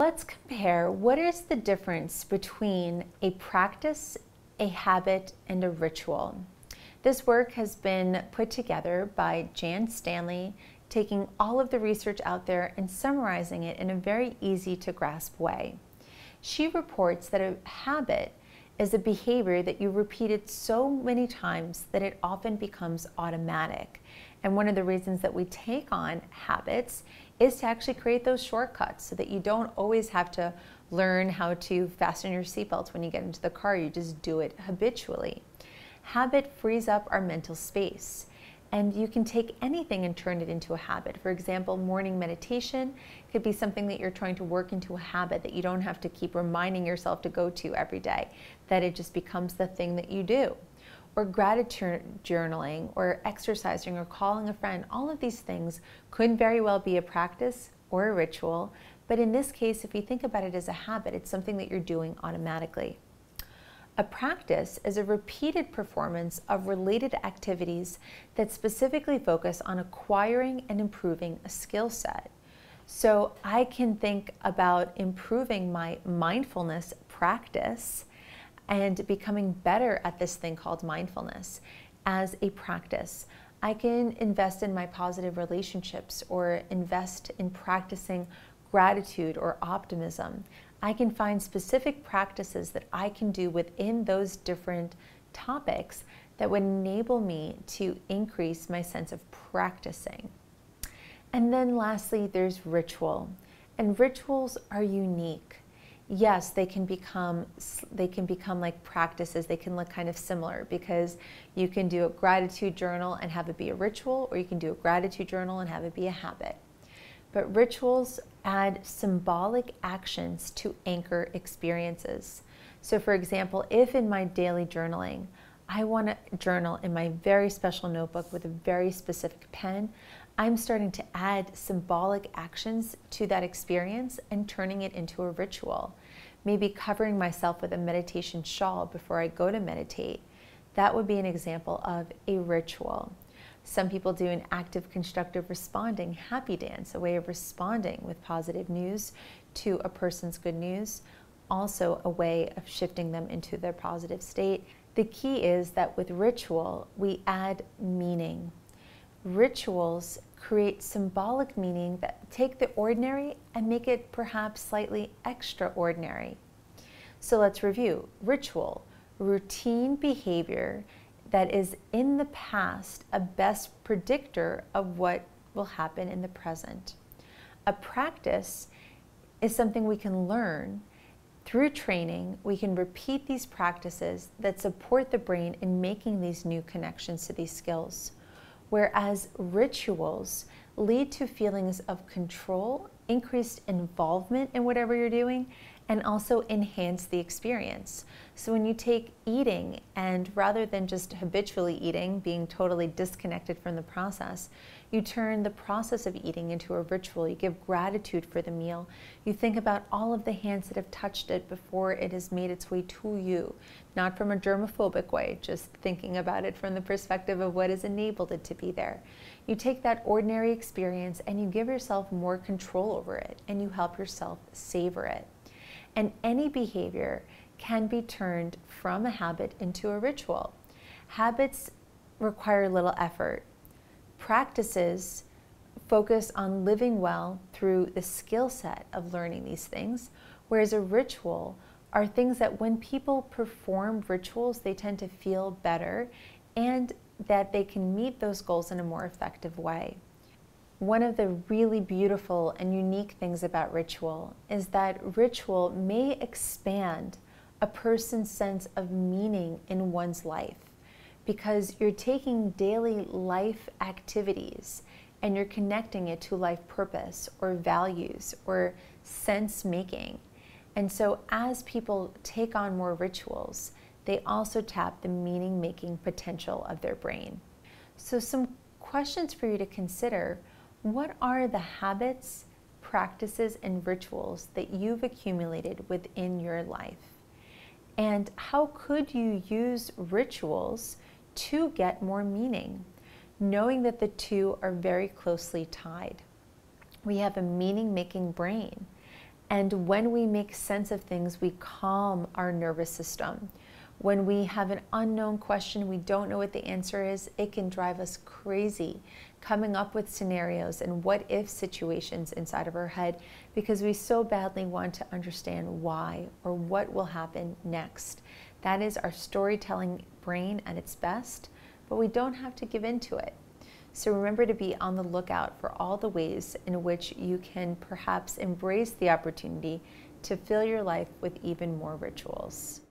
let's compare what is the difference between a practice, a habit, and a ritual. This work has been put together by Jan Stanley, taking all of the research out there and summarizing it in a very easy to grasp way. She reports that a habit is a behavior that you repeated so many times that it often becomes automatic. And one of the reasons that we take on habits is to actually create those shortcuts so that you don't always have to learn how to fasten your seatbelts when you get into the car. You just do it habitually. Habit frees up our mental space, and you can take anything and turn it into a habit. For example, morning meditation could be something that you're trying to work into a habit that you don't have to keep reminding yourself to go to every day, that it just becomes the thing that you do. Or gratitude journaling, or exercising, or calling a friend. All of these things could very well be a practice or a ritual, but in this case, if you think about it as a habit, it's something that you're doing automatically. A practice is a repeated performance of related activities that specifically focus on acquiring and improving a skill set. So I can think about improving my mindfulness practice and becoming better at this thing called mindfulness as a practice. I can invest in my positive relationships or invest in practicing gratitude or optimism. I can find specific practices that I can do within those different topics that would enable me to increase my sense of practicing. And then lastly, there's ritual. And rituals are unique. Yes, they can become like practices. They can look kind of similar because you can do a gratitude journal and have it be a ritual, or you can do a gratitude journal and have it be a habit. But rituals add symbolic actions to anchor experiences. So for example, if in my daily journaling, I want to journal in my very special notebook with a very specific pen, I'm starting to add symbolic actions to that experience and turning it into a ritual. Maybe covering myself with a meditation shawl before I go to meditate. That would be an example of a ritual. Some people do an active constructive responding happy dance, a way of responding with positive news to a person's good news, also a way of shifting them into their positive state. The key is that with ritual, we add meaning. Rituals create symbolic meaning that take the ordinary and make it perhaps slightly extraordinary. So let's review. Ritual, routine behavior that is in the past a best predictor of what will happen in the present. A practice is something we can learn. Through training, we can repeat these practices that support the brain in making these new connections to these skills. Whereas rituals lead to feelings of control, increased involvement in whatever you're doing, and also enhance the experience. So when you take eating, and rather than just habitually eating, being totally disconnected from the process, you turn the process of eating into a ritual. You give gratitude for the meal. You think about all of the hands that have touched it before it has made its way to you, not from a germophobic way, just thinking about it from the perspective of what has enabled it to be there. You take that ordinary experience and you give yourself more control over it, and you help yourself savor it. And any behavior can be turned from a habit into a ritual. Habits require little effort. Practices focus on living well through the skill set of learning these things, whereas a ritual are things that when people perform rituals, they tend to feel better and that they can meet those goals in a more effective way. One of the really beautiful and unique things about ritual is that ritual may expand a person's sense of meaning in one's life, because you're taking daily life activities and you're connecting it to life purpose or values or sense making. And so as people take on more rituals, they also tap the meaning-making potential of their brain. So some questions for you to consider. What are the habits, practices, and rituals that you've accumulated within your life? And how could you use rituals to get more meaning, knowing that the two are very closely tied? We have a meaning-making brain, And when we make sense of things, we calm our nervous system. When we have an unknown question, we don't know what the answer is, it can drive us crazy coming up with scenarios and what if situations inside of our head because we so badly want to understand why or what will happen next. That is our storytelling brain at its best, but we don't have to give in to it. So remember to be on the lookout for all the ways in which you can perhaps embrace the opportunity to fill your life with even more rituals.